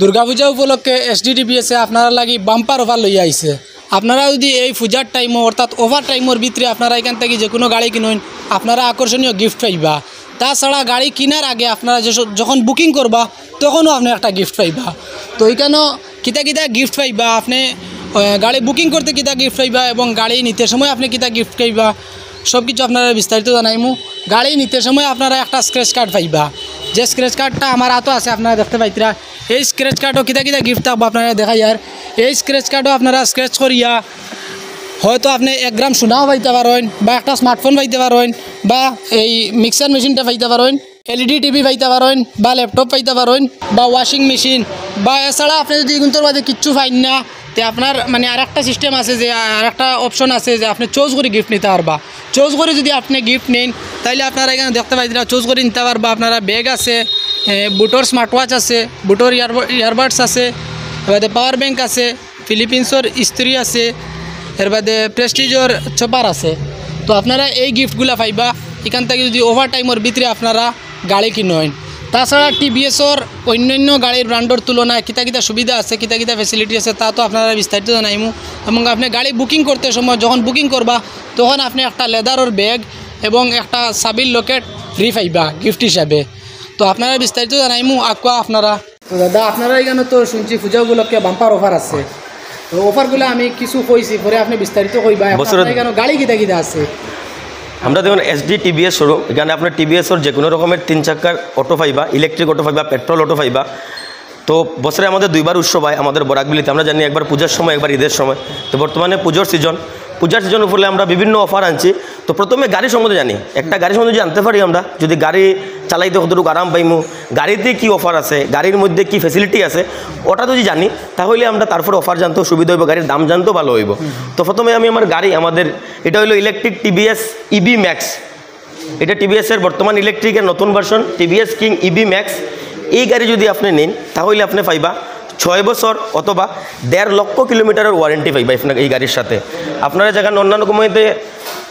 দুর্গাপূজা উপলক্ষে SDTPS আপনারা লাগি বাম্পার অফার লইয়া আইছে। আপনারা যদি এই পূজার টাইমও অর্থাৎ ওভার টাইমের ভিতরে আপনারা এখান থেকে যে কোনো গাড়ি কিনুন আপনারা আকর্ষণীয় গিফট পাইবা। তাছাড়া গাড়ি কেনার আগে আপনারা যখন বুকিং করবা তখনও আপনি একটা গিফট পাইবা। তো এইখানেও কিতা কিতা গিফট পাইবা, আপনি গাড়ি বুকিং করতে কিতা গিফট পাইবা এবং গাড়ি নিতে সময় আপনি কিতা গিফট পাইবা সব কিছু আপনারা বিস্তারিত জানাইমু। গাড়ি নিতে সময় আপনারা একটা স্ক্র্যাচ কার্ড পাইবা, যে স্ক্র্যাচ কার্ডটা আমার হাতও আছে, আপনারা দেখতে পাইতরা। এই স্ক্র্যাচ কার্ডও কিতা কিতা গিফট থাকবো আপনারা দেখাই। আর এই স্ক্র্যাচ কার্ডও আপনারা স্ক্র্যাচ করিয়া হয়তো আপনি 1 গ্রাম সোনাও পাইতে পারেন, বা একটা স্মার্টফোন পাইতে পারেন, বা এই মিক্সার মেশিনটা পাইতে পারেন, LED টিভি পাইতে পারেন, বা ল্যাপটপ পাইতে পারেন, বা ওয়াশিং মেশিন। বা এছাড়া আপনি যদি এগুলোর মাঝে কিচ্ছু পাইন না, তো আপনার মানে আরেকটা সিস্টেম আছে, যে আরেকটা অপশন আছে যে আপনি চুজ করে গিফট নিতে পারবা। চুজ করে যদি আপনি গিফট নেন তাহলে আপনারা এখানে দেখতে পাইতেন চুজ করে নিতে পারবা। আপনারা ব্যাগ আছে, বুটোর স্মার্ট ওয়াচ আছে, বুটোর ইয়ারবাডস আছে, এবারে পাওয়ার ব্যাংক আছে, ফিলিপিন্সর ইস্ত্রি আছে, এর বাদে প্রেস্টিজর চপার আছে। তো আপনারা এই গিফটগুলো পাইবা এখান থেকে যদি ওভার টাইমের ভিতরে আপনারা গাড়ি কিনেন। তাছাড়া TVSর অন্যান্য গাড়ির ব্র্যান্ডের তুলনায় কিতা কিতা সুবিধা আছে, কিতা কিতা ফ্যাসিলিটি আছে তা তো আপনারা বিস্তারিত জানাইমু। এবং আপনি গাড়ি বুকিং করতে সময় যখন বুকিং করবা তখন আপনি একটা লেদারের ব্যাগ এবং একটা সাবির লকেট ফ্রি পাইবা গিফট হিসাবে। তো আপনারা বিস্তারিত জানাইমু আকুয়া আপনারা। তো দাদা আপনারা এখানে তো শুনছি পূজা উপলক্ষে বাম্পার অফার আছে। তো অফারগুলো আমি কিছু কইছি, পরে আপনি বিস্তারিত কইবা। এখানে গাড়ি কিতা কিতা আছে? আমরা দেখুন SDTPS শোরুম, এখানে আপনার TVSর যে কোনো রকমের 3 চাকার অটো পাইবা, ইলেকট্রিক অটো পাইবা, পেট্রোল অটো পাইবা। তো বছরে আমাদের 2বার উৎসব হয় আমাদের বরাকবিলিতে। আমরা জানি একবার পূজার সময়, একবার ঈদের সময়। তো বর্তমানে পূজার সিজন উপরে আমরা বিভিন্ন অফার আনছি। তো প্রথমে গাড়ি সম্বন্ধে জানি, একটা গাড়ি সম্বন্ধে যদি জানতে পারি আমরা, যদি গাড়ি চালাইতে কতটুকু আরাম পাইমু, গাড়িতে কি অফার আছে, গাড়ির মধ্যে কি ফ্যাসিলিটি আছে, ওটা যদি জানি তাহলে আমরা তারপর অফার জানতেও সুবিধা হইব, গাড়ির দাম জানতেও ভালো হইব। তো প্রথমে আমি আমার গাড়ি, আমাদের এটা হলো ইলেকট্রিক TVS EV Max। এটা TVSের বর্তমান ইলেকট্রিকের নতুন version TVS king EV Max। এই গাড়ি যদি আপনি নেন তাহলে আপনি পাইবা 6 বছর অথবা 1.5 লক্ষ কিলোমিটারের ওয়ারেন্টি পাইবা এই গাড়ির সাথে। আপনারা যেখানে অন্যান্য কোম্পানিতে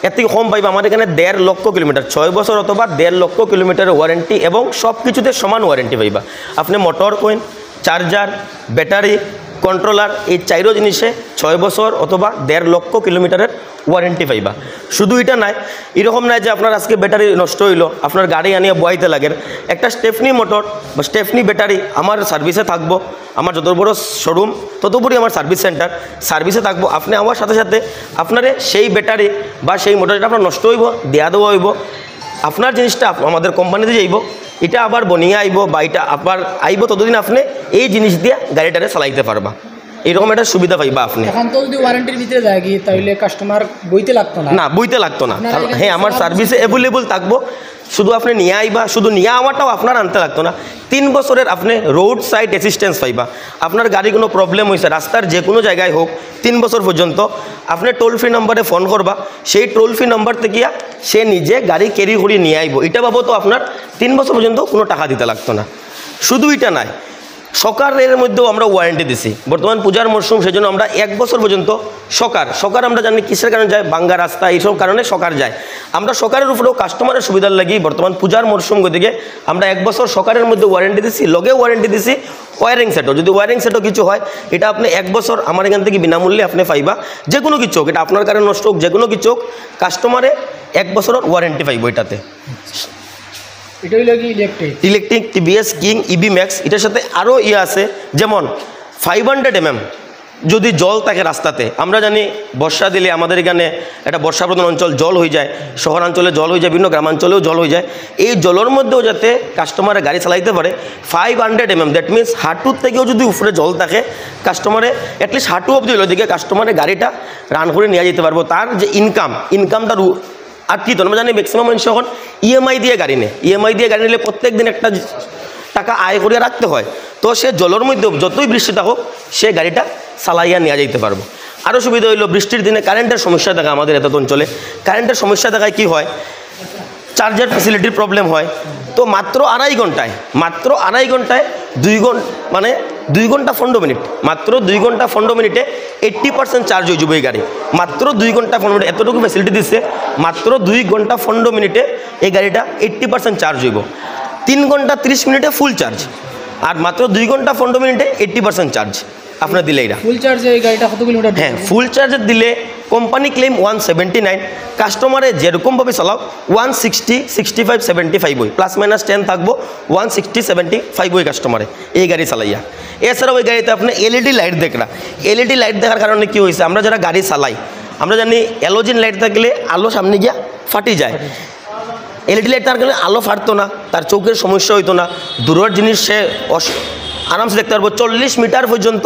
এর থেকে কম পাইবা, আমাদের এখানে 1.5 লক্ষ কিলোমিটার, 6 বছর অথবা 1.5 লক্ষ কিলোমিটারের ওয়ারেন্টি এবং সব কিছুতে সমান ওয়ারেন্টি পাইবা। আপনি motor coin, charger, battery, controller, এই 4 জিনিসে 6 বছর অথবা 1.5 লক্ষ কিলোমিটারের ওয়ারেন্টি পাইবা। শুধু এটা নাই, এরকম নাই যে আপনার আজকে ব্যাটারি নষ্ট হইলো আপনার গাড়ি আনিয়ে বয়াইতে লাগে। একটা স্টেফনি মোটর বা স্টেফনি ব্যাটারি আমার সার্ভিসে থাকবো। আমার যত বড় শোরুম তত বড়ই আমার সার্ভিস সেন্টার, সার্ভিসে থাকবো। আপনি আমার সাথে সাথে আপনারে সেই ব্যাটারি বা সেই মোটরটা আপনার নষ্ট হইব দেয়া দেওয়া হইব, আপনার জিনিসটা আমাদের কোম্পানিতে যাইব, এটা আবার বনিয়ে আইব বা এটা আবার আইব, ততদিন আপনি এই জিনিস দিয়ে গাড়িটারে চালাইতে পারবা। এরকম একটা সুবিধা পাইবা আপনি। এখন তো যদি ওয়ারেন্টির ভিতরে যায় কি তাহলে কাস্টমার বইতে লাগতো না? না, বইতে লাগতো না। হ্যাঁ, আমার সার্ভিসে অ্যাভেলেবল থাকবো, শুধু আপনি নিয়ে আইবা, শুধু নিয়ে আওয়াটাও আপনার আনতে লাগতো না। 3 বছরের আপনি রোড সাইড অ্যাসিস্ট্যান্স পাইবা। আপনার গাড়ি কোনো প্রবলেম হয়েছে রাস্তার যে কোনো জায়গায় হোক, 3 বছর পর্যন্ত আপনি টোল ফ্রি নম্বরে ফোন করবা, সেই টোল ফ্রি নম্বর থেকে সে নিজে গাড়ি ক্যারি করে নিয়ে আইব। এটা বাবদ আপনার 3 বছর পর্যন্ত কোনো টাকা দিতে লাগতো না। শুধু এটা নাই, সকারের মধ্যেও আমরা ওয়ারেন্টি দিছি। বর্তমান পূজার মরশুম, সেই জন্য আমরা 1 বছর পর্যন্ত সকার আমরা জানি কিসের কারণে যায়, বাঙ্গা রাস্তা এইসব কারণে সকার যায়। আমরা সকারের উপরেও কাস্টমারের সুবিধার লাগি বর্তমান পূজার মরশুম গতিকে আমরা 1 বছর সকারের মধ্যে ওয়ারেন্টি দিছি, লগে ওয়ারেন্টি দিছি ওয়ারিং সেটও। যদি ওয়ারিং সেটও কিছু হয় এটা আপনি 1 বছর আমার এখান থেকে বিনামূল্যে আপনি পাইবা। যে কোনো কিছু হোক, এটা আপনার কারণে নষ্ট হোক, যে কোনো কিছু হোক, কাস্টমারে 1 বছরের ওয়ারেন্টি পাইব এটাতে। এটা হইল কি electric TVS king EV Max। এটার সাথে আরও আছে, যেমন 500 mm যদি জল থাকে রাস্তাতে। আমরা জানি বর্ষা দিলে আমাদের এখানে একটা বর্ষাপ্রধান অঞ্চল জল হয়ে যায়, শহরাঞ্চলে জল হয়ে যায়, বিভিন্ন গ্রামাঞ্চলেও জল হয়ে যায়। এই জলের মধ্যেও যাতে কাস্টমারে গাড়ি চালাইতে পারে 500 mm, দ্যাট মিনস হাঁটুর থেকেও যদি উপরে জল থাকে কাস্টমারে অ্যাটলিস্ট হাঁটু অবধি হলো দিকে কাস্টমারে গাড়িটা রান করে নিয়ে যেতে পারবো। তার যে ইনকামটা আর কি তো আমরা জানি ম্যাক্সিমাম মানুষ এখন EMI দিয়ে গাড়ি নেয়। EMI দিয়ে গাড়ি নিলে প্রত্যেক দিন একটা টাকা আয় করে রাখতে হয়। তো সে জলের মধ্যে যতই বৃষ্টিটা হোক সে গাড়িটা চালাইয়া নিয়ে যেতে পারবো। আরও সুবিধা হইলো বৃষ্টির দিনে কারেন্টের সমস্যা দেখা আমাদের এত অঞ্চলে। কারেন্টের সমস্যা দেখায় কি হয়, চার্জার ফ্যাসিলিটির প্রবলেম হয়। তো মাত্র আড়াই ঘন্টায় 2 ঘন্টা 15 মিনিট, মাত্র 2 ঘন্টা 15 মিনিটে 80% চার্জ হয়ে যাবে এই গাড়ি। মাত্র 2 ঘন্টা 15 মিনিট এতটুকু ফ্যাসিলিটি দিচ্ছে। মাত্র 2 ঘন্টা 15 মিনিটে এই গাড়িটা 80% চার্জ হইব। 3 ঘন্টা 30 মিনিটে ফুল চার্জ। আর মাত্র 2 ঘন্টা 15 মিনিটে 80% চার্জ আপনার দিলে এটা ফুল চার্জে এই গাড়িটা কত কিলোমিটার? হ্যাঁ, ফুল চার্জে দিলে কোম্পানি ক্লেম 179, কাস্টমারে যেরকমভাবে চালাও 160, 65, 75 হয়, +- 10 থাকবো, 160, 75 হয় কাস্টমারে এই গাড়ি চালাইয়া। এছাড়াও ওই গাড়িতে আপনি এলইডি লাইট দেখরা, এলইডি লাইট দেখার কারণে কী হয়েছে, আমরা যারা গাড়ি চালাই আমরা জানি হ্যালোজেন লাইট থাকলে আলো সামনে গিয়া ফাটি যায়, এলইডি লাইট থাকার কারণে আলো ফাটতো না, তার চোখের সমস্যা হইতো না, দূরের জিনিস সে আরামসে দেখতে পারবো, 40 মিটার পর্যন্ত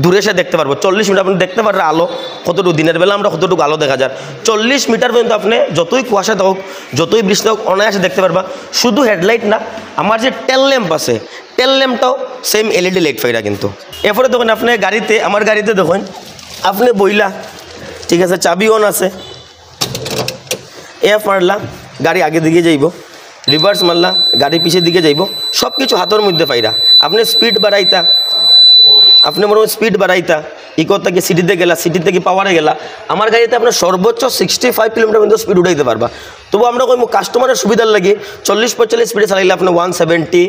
দূরে সে দেখতে পারবো। 40 মিটার আপনি দেখতে পারবেন আলো কতটুকু, দিনের বেলা আমরা কতটুকু আলো দেখা যায়, 40 মিটার পর্যন্ত আপনি যতই কুয়াশা হোক যতই বৃষ্টি হোক অনায়াসে দেখতে পারবা। শুধু হেডলাইট না, আমার যে টেল ল্যাম্প আছে, টেল ল্যাম্পটাও সেম এলইডি লাইট ফাইরা কিন্তু। এরপরে দেখুন আপনি গাড়িতে, আমার গাড়িতে দেখুন আপনি বইলা, ঠিক আছে, চাবি অন আছে, এফ মারলা গাড়ি আগে দিকে যাইব, রিভার্স মারলা গাড়ি পিছের দিকে যাইব, সব কিছু হাতের মধ্যে পাইরা। আপনি স্পিড বাড়াইতা, আপনি মনে হয় স্পিড বাড়াইতা, ইকো থেকে সিটিতে গেলা, সিটি থেকে পাওয়ারে গেলা, আমার গাড়িতে আপনার সর্বোচ্চ 65 কিলোমিটার পর্যন্ত স্পিড উঠাইতে পারবা। তবু আমরা কই কাস্টমারের সুবিধার লাগে 40-45 স্পিডে চালাইলে আপনি 170,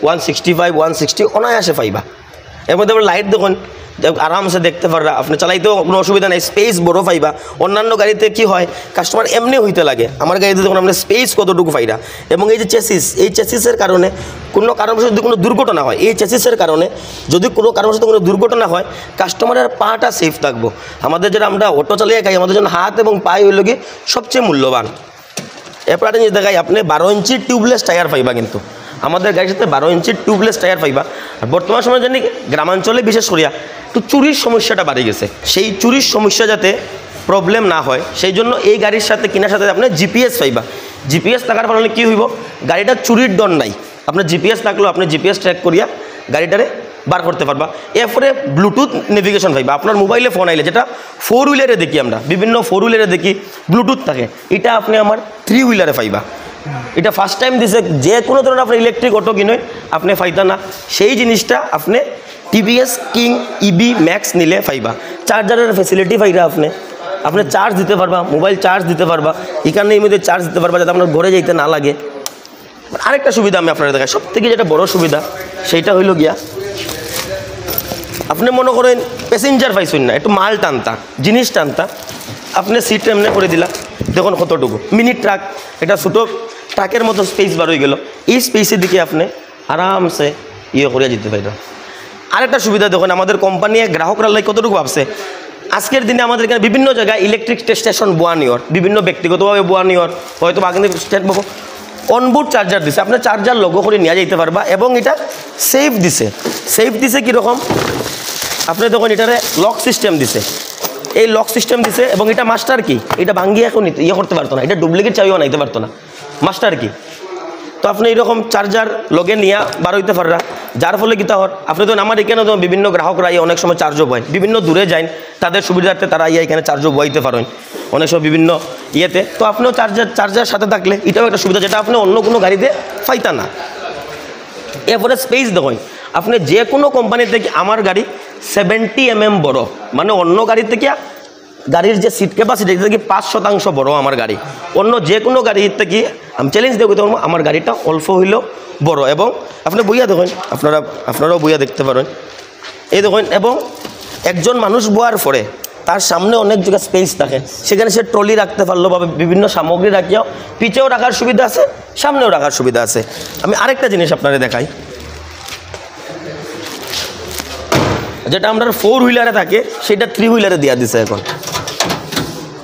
165, 160 অনায়াসে পাইবা। এর মধ্যে আমরা লাইট দেখুন আরামসে দেখতে পাররা, আপনি চালাইতেও কোনো অসুবিধা নাই, স্পেস বড় পাইবা। অন্যান্য গাড়িতে কি হয়, কাস্টমার এমনি হইতে লাগে, আমার গাড়িতে দেখুন আপনার স্পেস কতটুকু পাইরা। এবং এই যে চেসিস, এই চেসিসের কারণে কোনো কারণবশত যদি কোনো দুর্ঘটনা হয়, এই চেসিসের কারণে যদি কোনো কারণবশত কোনো দুর্ঘটনা হয়, কাস্টমারের পাটা সেফ থাকবো। আমাদের যারা আমরা অটো চালিয়ে খাই, আমাদের জন্য হাত এবং পায়ে হইল কি সবচেয়ে মূল্যবান। এরপর একটা জিনিস দেখাই, আপনি 12 ইঞ্চি টিউবলেস টায়ার পাইবা কিন্তু আমাদের গাড়ির সাথে 12 ইঞ্চি টিউবলেস টায়ার পাইবা। আর বর্তমান সময় জানি গ্রামাঞ্চলে বিশেষ করিয়া একটু চুরির সমস্যাটা বাড়ে গেছে, সেই চুরির সমস্যা যাতে প্রবলেম না হয় সেই জন্য এই গাড়ির সাথে কেনার সাথে আপনি জিপিএস পাইবা। জিপিএস থাকার ফলে কী হইব, গাড়িটা চুরির ডর নাই, আপনার জিপিএস থাকলেও আপনি জিপিএস ট্র্যাক করিয়া গাড়িটারে বার করতে পারবা। এরপরে ব্লুটুথ নেভিগেশন পাইবা, আপনার মোবাইলে ফোন আইলে, যেটা 4 হুইলারে দেখি আমরা, বিভিন্ন 4 হুইলারে দেখি ব্লুটুথ থাকে, এটা আপনি আমার 3 হুইলারে পাইবা। এটা ফার্স্ট টাইম দিছে, যে কোনো ধরনের আপনার ইলেকট্রিক অটো কিনুন আপনি পাইতা না, সেই জিনিসটা আপনি টিভিএস কিং ইবি ম্যাক্স নিলে পাইবা। চার্জারের ফেসিলিটি পাইরা আপনি চার্জ দিতে পারবা, মোবাইল চার্জ দিতে পারবা, এখানে এই মধ্যে চার্জ দিতে পারবা যাতে আপনার ঘরে যাইতে না লাগে। আরেকটা সুবিধা আমি আপনারা দেখাই, সব থেকে যেটা বড় সুবিধা সেইটা হইল গিয়া, আপনি মনে করেন প্যাসেঞ্জার পাইছেন না, একটু মাল টানতা, জিনিস টানতা, আপনি সিট এমনি করে দিলা, দেখুন কতটুকু মিনি ট্রাক, এটা ছোটো ট্রাকের মতো স্পেস বার হয়ে গেল, এই স্পেসের দিকে আপনি আরামসে করিয়া যেতে পারবেন। আরেকটা সুবিধা দেখুন, আমাদের কোম্পানি গ্রাহকরা লাগে কতটুকু ভাবছে, আজকের দিনে আমাদের এখানে বিভিন্ন জায়গায় ইলেকট্রিক স্টেশন বোয়ানিওর, বিভিন্ন ব্যক্তিগতভাবে বোয়ানিওর, হয়তো আগে স্টেট পাবো, অনবোর্ড চার্জার দিছে, আপনি চার্জার লগো করে নিয়ে যেতে পারবা। এবং এটা সেফ দিছে কীরকম, আপনি তখন এটারে লক সিস্টেম দিছে, এই লক সিস্টেম দিছে, এবং এটা মাস্টার কি, এটা ভাঙ্গিয়ে এখন করতে পারতো না, এটা ডুপ্লিকেট চাবিও বানাইতে পারতো না, মাস্টার কি। তো আপনি এইরকম চার্জার লগে নিয়ে বার হইতে পাররা, যার ফলে কী হওয়ার, আপনি তো আমার এখানে তো বিভিন্ন গ্রাহকরা অনেক সময় চার্জও বয়, বিভিন্ন দূরে যান, তাদের সুবিধার্থে তারা এখানে চার্জও বইতে পারেন অনেক সময় বিভিন্ন ইয়েতে। তো আপনিও চার্জার সাথে থাকলে এটাও একটা সুবিধা, যেটা আপনি অন্য কোনো গাড়িতে পাইতা না। এরপরে স্পেস দেখুন, আপনি যে কোনো কোম্পানি থেকে, আমার গাড়ি 70 mm বড়, মানে অন্য গাড়ি থেকে গাড়ির যে সিট ক্যাপাসিটি থেকে 5% বড় আমার গাড়ি, অন্য যে কোনো গাড়ির থেকে আমি চ্যালেঞ্জ দিয়ে করতে পারবো আমার গাড়িটা অল্প হইলেও বড়। এবং আপনি বইয়া দেখুন, আপনারাও বইয়া দেখতে পারেন, এই দেখুন। এবং একজন মানুষ বোয়ার পরে তার সামনে অনেক জায়গায় স্পেস থাকে, সেখানে সে ট্রলি রাখতে পারলো বা বিভিন্ন সামগ্রী রাখিয়াও পিছেও রাখার সুবিধা আছে, সামনেও রাখার সুবিধা আছে। আমি আরেকটা জিনিস আপনারা দেখাই, যেটা আমরা 4 হুইলারে থাকে সেটা 3 হুইলারে দেওয়া দিছে, এখন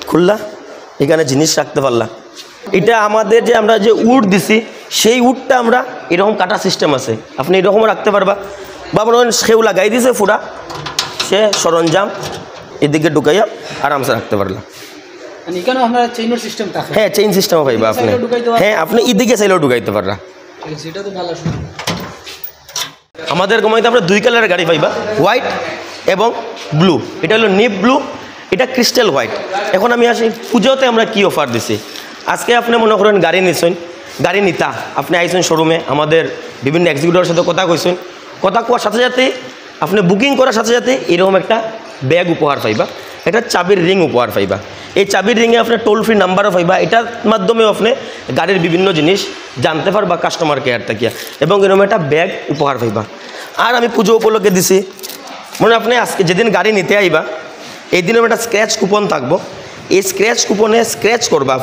খুললা এখানে জিনিস রাখতে পারলাম। এটা আমাদের যে আমরা যে উড দিছি সেই উডটা আমরা এরকম কাটা সিস্টেম আছে, আপনি এরকমও রাখতে পারবা, বা মনে হয় সেও লাগাই দিছে পুরা, সে সরঞ্জাম এদিকে ঢুকাইয়া আরামসে রাখতে পারলাম। এখানে আপনার চেইনের সিস্টেম থাকে, হ্যাঁ চেইন সিস্টেমও পাইবা আপনি, হ্যাঁ আপনি এদিকে চাইলেও ঢুকাইতে পারবা, সেটা তো ভালো। আমাদের কোম্পানিতে আমরা 2 কালারের গাড়ি পাইবা, হোয়াইট এবং ব্লু। এটা হলো নিপ ব্লু, এটা ক্রিস্টাল হোয়াইট। এখন আমি আসি পুজোতে আমরা কি অফার দিছি। আজকে আপনি মনে করেন গাড়ি নিছেন, গাড়ি নিতা আপনি আইছেন শোরুমে, আমাদের বিভিন্ন এক্সিকিউটিভের সাথে কথা কইছেন, কথা কোয়ার সাথে সাথে আপনি বুকিং করার সাথে সাথে এরকম একটা ব্যাগ উপহার পাইবা, একটা চাবির রিং উপহার পাইবা। এই চাবির রিংয়ে আপনার টোল ফ্রি নাম্বারও পাইবা, এটার মাধ্যমেও আপনি গাড়ির বিভিন্ন জিনিস জানতে পারবা কাস্টমার কেয়ার থেকে, এবং এরকম একটা ব্যাগ উপহার পাইবা। আর আমি পুজো উপলক্ষে দিছি মনে আপনি আজকে যেদিন গাড়ি নিতে আইবা এই দিনের একটা স্ক্র্যাচ কুপন থাকবো এই স্ক্র্যাচ কুপনে স্ক্র্যাচ করবা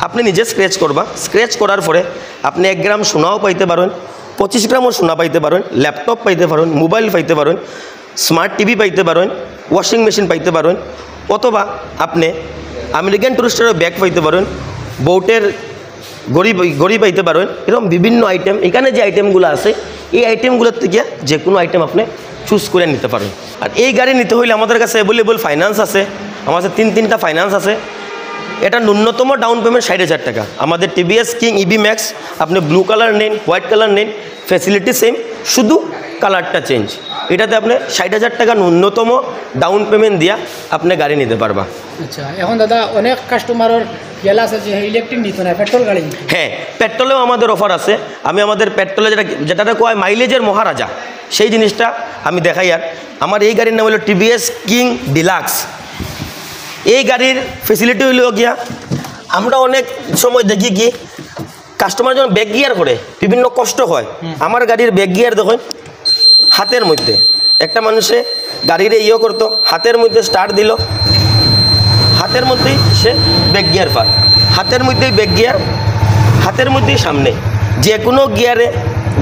আপনি নিজে স্ক্র্যাচ করবা স্ক্র্যাচ করার পরে আপনি 1 গ্রাম সোনাও পাইতে পারেন 25 গ্রামও সোনা পাইতে পারেন ল্যাপটপ পাইতে পারেন মোবাইল পাইতে পারেন স্মার্ট টিভি পাইতে পারেন ওয়াশিং মেশিন পাইতে পারেন অথবা আপনি আমেরিকান টুরিস্টের ব্যাগ পাইতে পারেন বোটের গড়ি পাইতে পারেন এরকম বিভিন্ন আইটেম এখানে যে আইটেমগুলো আছে এই আইটেমগুলোর থেকে যে কোনো আইটেম আপনি চুজ করে নিতে পারেন আর এই গাড়ি নিতে হলে আমাদের কাছে অ্যাভেলেবল ফাইন্যান্স আছে আমার কাছে তিনটা ফাইন্যান্স আছে এটা ন্যূনতম ডাউন পেমেন্ট 60,000 টাকা আমাদের টিভিএস কিং ইবি ম্যাক্স আপনি ব্লু কালার নেন হোয়াইট কালার নেন ফ্যাসিলিটি সেম শুধু কালারটা চেঞ্জ এটাতে আপনি 60,000 টাকা ন্যূনতম ডাউন পেমেন্ট দিয়া আপনি গাড়ি নিতে পারবা আচ্ছা এখন দাদা অনেক কাস্টমারের গেলা আছে যে ইলেকট্রিক নিত না পেট্রোল গাড়ি হ্যাঁ পেট্রোলেও আমাদের অফার আছে আমি আমাদের পেট্রোলে যেটা কয় মাইলেজের মহারাজা সেই জিনিসটা আমি দেখাই আর আমার এই গাড়ির নাম হলো টিভিএস কিং ডিলাক্স এই গাড়ির ফেসিলিটি হইল গিয়া আমরা অনেক সময় দেখি কি কাস্টমার যখন ব্যাক গিয়ার করে বিভিন্ন কষ্ট হয় আমার গাড়ির ব্যাক গিয়ার দেখুন হাতের মধ্যে একটা মানুষে গাড়িরে করতো হাতের মধ্যে স্টার্ট দিল হাতের মধ্যেই সে ব্যাক গিয়ার পায় হাতের মধ্যেই ব্যাক গিয়ার হাতের মধ্যেই সামনে যে কোনো গিয়ারে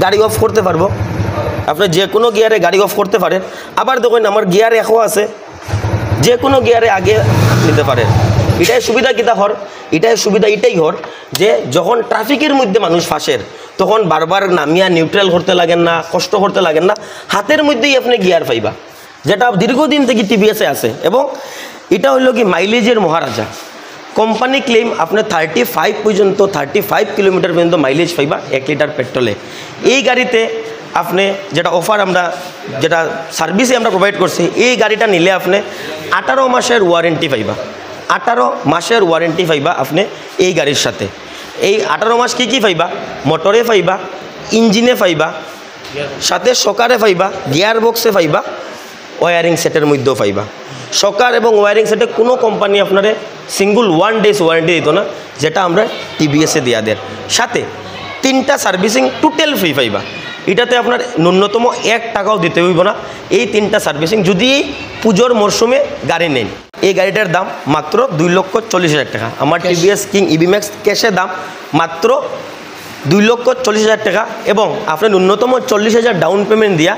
গাড়ি অফ করতে পারবো আপনি যে কোনো গিয়ারে গাড়ি অফ করতে পারেন আবার দেখুন আমার গিয়ার একও আছে যে কোনো গিয়ারে আগে নিতে পারেন এটাই সুবিধা কিতা হর এটাই সুবিধা এটাই হর যে যখন ট্রাফিকের মধ্যে মানুষ ফাঁসের তখন বারবার নামিয়া নিউট্রাল করতে লাগেন না কষ্ট করতে লাগেন না হাতের মধ্যেই আপনি গিয়ার পাইবা যেটা দীর্ঘদিন থেকে টিভিএসে আছে এবং এটা হলো কি মাইলেজের মহারাজা কোম্পানি ক্লেম আপনার 35 পর্যন্ত 35 কিলোমিটার পর্যন্ত মাইলেজ পাইবা 1 লিটার পেট্রোলে এই গাড়িতে আপনি যেটা অফার আমরা যেটা সার্ভিসে আমরা প্রোভাইড করছি এই গাড়িটা নিলে আপনি 18 মাসের ওয়ারেন্টি পাইবা 18 মাসের ওয়ারেন্টি পাইবা আপনি এই গাড়ির সাথে এই 18 মাস কি পাইবা মোটরে পাইবা ইঞ্জিনে পাইবা সাথে সকারে পাইবা গিয়ার বক্সে পাইবা ওয়ারিং সেটের মধ্যেও পাইবা সকার এবং ওয়ারিং সেটে কোনো কোম্পানি আপনারে সিঙ্গল 1 ডেজ ওয়ারেন্টি দিত না যেটা আমরা টিভিএসে দেওয়া দেয় সাথে 3টা সার্ভিসিং টোটাল ফ্রি পাইবা এটাতে আপনার ন্যূনতম 1 টাকাও দিতে হইব না এই 3টা সার্ভিসিং যদি পুজোর মরশুমে গাড়ি নেন এই গাড়িটার দাম মাত্র 2,40,000 টাকা আমার টিভিএস কিং ইবি ম্যাক্স ক্যাশের দাম মাত্র 2,40,000 টাকা এবং আপনি ন্যূনতম 40,000 ডাউন পেমেন্ট দিয়া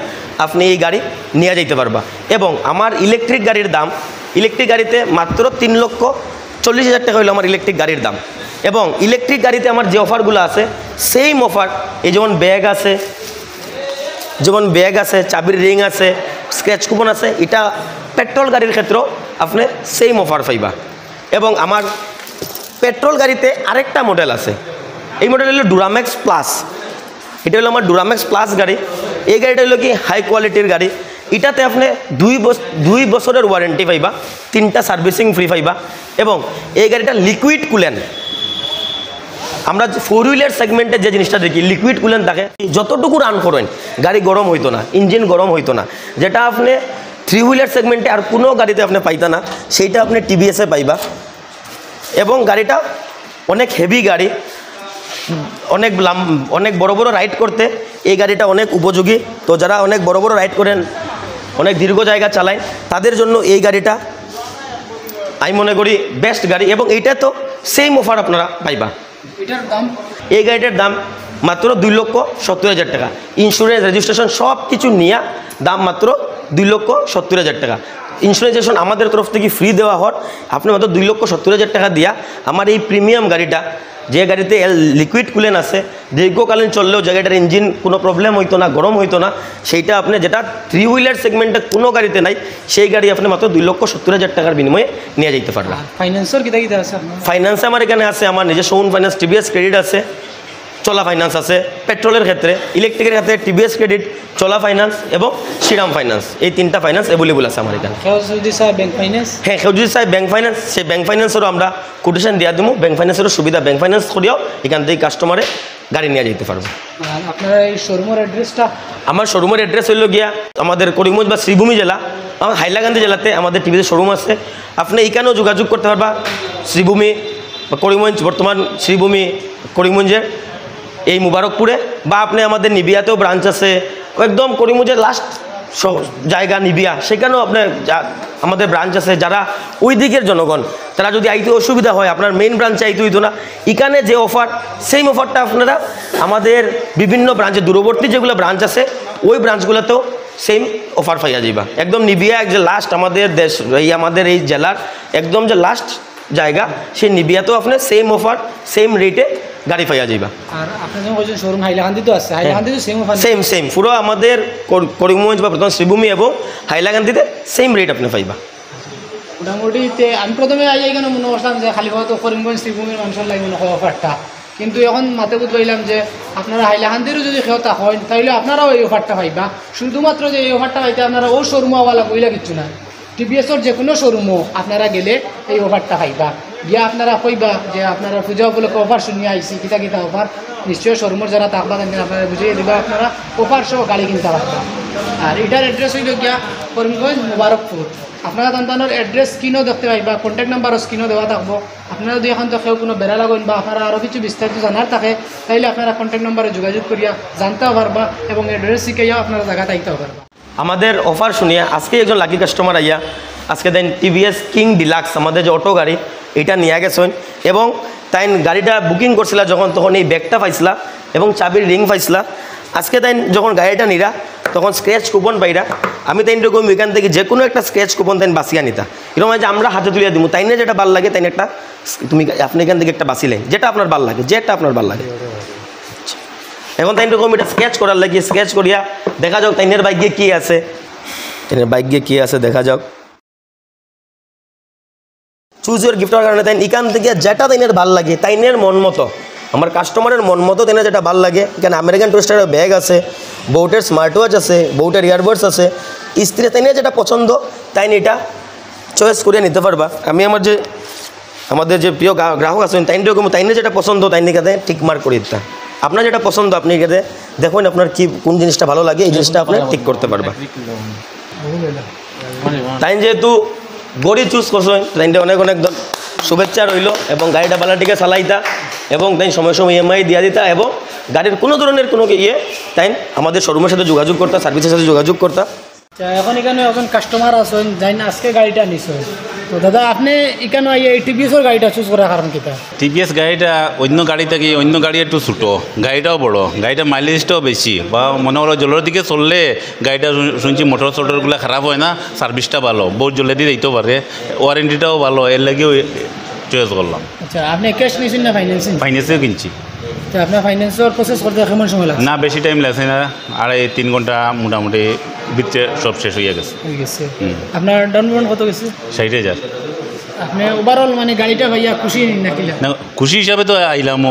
আপনি এই গাড়ি নিয়ে যাইতে পারবা এবং আমার ইলেকট্রিক গাড়ির দাম ইলেকট্রিক গাড়িতে মাত্র 3,40,000 টাকা হলো আমার ইলেকট্রিক গাড়ির দাম এবং ইলেকট্রিক গাড়িতে আমার যে অফারগুলো আছে সেম অফার এই যেমন ব্যাগ আছে চাবির রিং আছে স্ক্র্যাচ কুপন আছে এটা পেট্রোল গাড়ির ক্ষেত্রেও আপনি সেম অফার পাইবা এবং আমার পেট্রোল গাড়িতে আরেকটা মডেল আছে এই মডেল হলো ডুরাম্যাক্স প্লাস এটা হলো আমার ডুরাম্যাক্স প্লাস গাড়ি এই গাড়িটা হলো কি হাই কোয়ালিটির গাড়ি এটাতে আপনি 2 বছরের ওয়ারেন্টি পাইবা 3টা সার্ভিসিং ফ্রি পাইবা এবং এই গাড়িটা লিকুইড কুলেন আমরা 4 হুইলার সেগমেন্টে যে জিনিসটা দেখি লিকুইড কুলেন থাকে যতটুকু রান করেন গাড়ি গরম হইতো না ইঞ্জিন গরম হইতো না যেটা আপনি 3 হুইলার সেগমেন্টে আর কোনো গাড়িতে আপনি পাইতা না সেইটা আপনি টিভিএসে পাইবা এবং গাড়িটা অনেক হেভি গাড়ি অনেক বড় বড় রাইড করতে এই গাড়িটা অনেক উপযোগী তো যারা অনেক বড় বড় রাইড করেন অনেক দীর্ঘ জায়গা চালায় তাদের জন্য এই গাড়িটা আমি মনে করি বেস্ট গাড়ি এবং এইটা তো সেম অফার আপনারা পাইবা এটার দাম এই গাড়িটার দাম মাত্র 2,70,000 টাকা ইন্স্যুরেন্স রেজিস্ট্রেশন সব কিছু নিয়ে দাম মাত্র 2,70,000 টাকা ইন্স্যুরেন্সেশন আমাদের তরফ থেকে ফ্রি দেওয়া হয় আপনি মাত্র 2,70,000 টাকা দিয়া আমার এই প্রিমিয়াম গাড়িটা যে গাড়িতে লিকুইড কুলেন আছে দীর্ঘকালীন চললেও জায়গাটার ইঞ্জিন কোনো প্রবলেম হইতো না গরম হইতো না সেইটা আপনি যেটা 3 হুইলার সেগমেন্টে কোনো গাড়িতে নাই সেই গাড়ি আপনি মাত্র 2,70,000 টাকার বিনিময়ে নিয়ে যেতে পারবেন ফাইন্যান্সের কিতা আছে ফাইন্যান্সে আমার এখানে আছে আমার নিজস্ব ওন ফাইন্যান্স টিভিএস ক্রেডিট আছে চলা ফাইন্যান্স আছে পেট্রোলের ক্ষেত্রে ইলেকট্রিকের ক্ষেত্রে টিভিএস ক্রেডিট চলা ফাইন্যান্স এবং শ্রীরাম ফাইন্যান্স এই 3টা ফাইন্যান্স অ্যাভেলেবল আছে আমার এখানে হ্যাঁ কেউ যদি চাই ব্যাংক ফাইন্যান্স সেই ব্যাংক ফাইন্যান্সেরও আমরা কোটেশন দিয়া দেবো ব্যাংক ফাইন্যান্সেরও সুবিধা ব্যাংক ফাইন্যান্স করিও এখান থেকে কাস্টমারে গাড়ি নিয়ে যেতে পারবো আপনার এই শোরুমের অ্যাড্রেসটা আমার শোরুমের অ্যাড্রেস হইল গিয়া আমাদের করিমগঞ্জ বা শ্রীভূমি জেলা আমার হাইলাকান্দি জেলাতে আমাদের টিভিতে শোরুম আছে আপনি এইখানেও যোগাযোগ করতে পারবা শ্রীভূমি বা করিমগঞ্জ বর্তমান শ্রীভূমি করিমগঞ্জের এই মুবারকপুরে, বা আপনি আমাদের নিবিয়াতেও ব্রাঞ্চ আছে, একদম করিমগঞ্জের লাস্ট জায়গা নিবিয়া, সেখানেও আপনার আমাদের ব্রাঞ্চ আছে। যারা ওই দিকের জনগণ, তারা যদি আইতে অসুবিধা হয়, আপনার মেইন ব্রাঞ্চে আইতে হইতো না, এখানে যে অফার, সেই অফারটা আপনারা আমাদের বিভিন্ন ব্রাঞ্চে, দূরবর্তী যেগুলো ব্রাঞ্চ আছে ওই ব্রাঞ্চগুলোতেও সেম অফার পাইয়া যাইবা। একদম নিবিয়া যে লাস্ট আমাদের দেশ, আমাদের এই জেলার একদম যে লাস্ট জায়গা, সেই নিবিয়াতেও আপনার সেম অফার, সেম রেটে গাড়ি পাইয়া যাইবা। আর আপনি যখন বলছেন শোরুম হাইলাকান্দি তো আছে, হাইলাকান্দি সেম অফার? সেম পুরো আমাদের করিমগঞ্জ বা প্রথম শ্রীভূমি এবং হাইলাকান্দিতে সেম রেট আপনি পাইবা। মোটামুটি আমি প্রথমে আই এখানে মনে করতাম যে খালি হয়তো করিমগঞ্জ শ্রীভূমির মানুষের লাগে মনে হয় অফারটা, কিন্তু এখন মাথা বুঝ পাইলাম যে আপনারা হাইলাকান্দিরও যদি খেতা হয় তাহলে আপনারাও এই অফারটা পাইবা। শুধুমাত্র যে এই অফারটা পাইতে আপনারা ও শোরুমওয়ালা কইলা কিচ্ছু না, টিভিএসর যে কোনো শোরুমও আপনারা গেলে এই অফারটা পাইবা। গিয়া আপনারা কইবা যে আপনারা পূজা উপলক্ষে অফার শুনিয়ে আইসি, কিতা কিতা অফার, নিশ্চয়ই শোরুমের যারা থাকবা আপনারা বুঝিয়ে দেবা, আপনারা অফার সহ গাড়ি কিনতে পারবা। আর এটার অ্যাড্রেস হইল গিয়া করিমগঞ্জ মুবারকপুর। আপনারা তান্তানোর অ্যাড্রেস স্ক্রিনও দেখতে পাইবা, কন্ট্যাক্ট নাম্বারও স্ক্রিনও দেওয়া থাকবো। আপনারা যদি এখন তো কেউ কোনো বেড়া লাগুন বা আপনারা আরও কিছু বিস্তারিত জানার থাকে, তাইলে আপনারা কন্ট্যাক্ট নাম্বারে যোগাযোগ করিয়া জানতেও পারবা এবং অ্যাড্রেস শিখাইয়াও আপনারা জায়গা তাইতেও পারবা। আমাদের অফার শুনিয়া আজকে একজন লাকি কাস্টমার আইয়া আজকে দেন টিভিএস কিং ডিলাক্স আমাদের যে অটো গাড়ি এটা নিয়ে গেছেন, এবং তাই গাড়িটা বুকিং করছিলা যখন, তখন এই ব্যাগটা পাইছিলা এবং চাবির রিং পাইছিলা। আজকে তাই যখন গাড়িটা নিরা তখন স্ক্র্যাচ কুপন পাইরা, আমি তাই রকম এখান থেকে যে কোনো একটা স্ক্র্যাচ কুপন তাই বাঁচিয়া নিতা। এরকম যে আমরা হাতে তুলিয়া দিব, তাই না যেটা ভাল লাগে তাই একটা আপনি এখান থেকে একটা বাঁচিলেন, যেটা আপনার ভাল লাগে, যেটা আপনার ভাল লাগে। এখন তাই রকম এটা স্কেচ করার লাগে, স্কেচ করিয়া দেখা যাক তাইনের বাইকে কি আছে, তাইনের বাইকে কি আছে দেখা যাক। চুজ ইউর গিফটের কারণে তাই এখান থেকে যেটা তাইনের ভাল লাগে, তাইনের মন মতো, আমার কাস্টমারের মন মতো তাইনের যেটা ভাল লাগে, এখানে আমেরিকান টুরিস্টারের ব্যাগ আছে, বোটের স্মার্ট ওয়াচ আছে, বোটের ইয়ারবাডস আছে, স্ত্রী তাইনের যেটা পছন্দ তাই এটা চয়েস করিয়া নিতে পারবা। আমি আমাদের যে প্রিয় গ্রাহক আছেন তাই রকম তাইনের যেটা পছন্দ তাই নিকাতে টিক মার্ক করে দিতা। আপনার যেটা পছন্দ আপনি এখানে দেখুন আপনার কি কোন জিনিসটা ভালো লাগে, এই জিনিসটা আপনি ঠিক করতে পারবা। তাই যেহেতু গড়ি চুজ করছেন তাইনটা অনেক অনেক শুভেচ্ছা রইল, এবং গাড়িটা বালাটিকে চালাইতা এবং তাই সময় সময় EMI দিয়া দিতা, এবং গাড়ির কোনো ধরনের কোনো তাই আমাদের শোরুমের সাথে যোগাযোগ করতা, সার্ভিসের সাথে যোগাযোগ করতা। এখন এখানে এখন কাস্টমার আছেন যাই না আজকে গাড়িটা নিছেন, তো দাদা আপনি এখানে এই টিভিএসের গাড়িটা চুজ করার কারণ কিটা? টিভিএস গাড়িটা অন্য গাড়ি থেকে, অন্য গাড়ি একটু ছোটো, গাড়িটাও বড়, গাড়িটার মাইলেজটাও বেশি, বা মনে হলো জলের দিকে চললে গাড়িটা শুনছি মোটর সোটরগুলো খারাপ হয় না, সার্ভিসটা ভালো, বহুত জলে দিয়ে দিতেও পারে, ওয়ারেন্টিটাও ভালো, এর লাগেও চয়েস করলাম। আচ্ছা আপনি ক্যাশ নিয়েছেন না ফাইন্যান্সিং? ফাইন্যান্সেও কিনছি। তো আপনার ফাইন্যান্সের প্রসেস করতে কেমন সময় লাগে? না বেশি টাইম লাগছে না, 2.5-3 ঘন্টা মোটামুটি ভিতরে সব শেষ হয়ে গেছে। আপনার ডাউন পেমেন্ট কত গেছে? 60,000। আপনি ওভারঅল মানে গাড়িটা ভাইয়া খুশি নাকি? না খুশি হিসাবে তো আইলাম।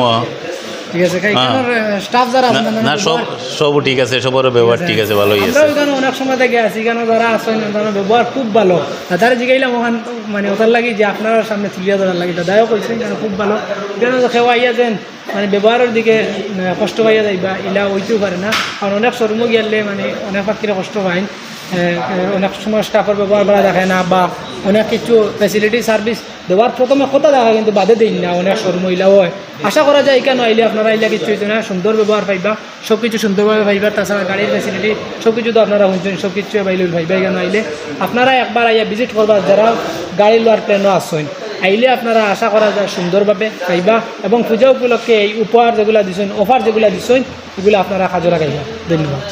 ঠিক আছে, স্টাফ যারা না সব ঠিক আছে, সবার ব্যবহার ঠিক আছে, ভালোই আছে। আমরা অনেক সময় থেকে আছি, এখানে যারা আছেন তাদের ব্যবহার খুব ভালো। তারা জিগাইলাম ওখান মানে ওটার লাগে যে আপনার সামনে তুলিয়া ধরার লাগে, দাদাও কইছেন খুব ভালো। কেন খেওয়া আইয়া যেন মানে ব্যবহারের দিকে কষ্ট পাইয়া যাইবা ইলা হইতেও পারে না, কারণ অনেক শোরুমও গেলে মানে অনেক পাখিরা কষ্ট পাইন, অনেক সময় স্টাফের ব্যবহার করা দেখে না, বা অনেক কিছু ফ্যাসিলিটি সার্ভিস দেওয়ার প্রথমে কথা দেখা কিন্তু বাদে দিন না, অনেক শোরুম ইলাও হয়। আশা করা যায় কেন আইলে আপনারা আইলে কিছু হইতো না, সুন্দর ব্যবহার পাইবা, সব কিছু সুন্দরভাবে পাইবা। তাছাড়া গাড়ির ফ্যাসিলিটি সব কিছু তো আপনারা শুনছেন, সব কিছু পাইলে পাইবা। কেন আইলে আপনারা একবার আইয়া ভিজিট করবা, যারা গাড়ি লোয়ার প্ল্যানও আসছেন আইলে আপনারা আশা করা যায় সুন্দরভাবে পাইবা, এবং পূজা উপলক্ষে এই উপহার যেগুলো দিচ্ছেন, অফার যেগুলো দিচ্ছেন, এগুলো আপনারা কাজে লাগাইবা। ধন্যবাদ।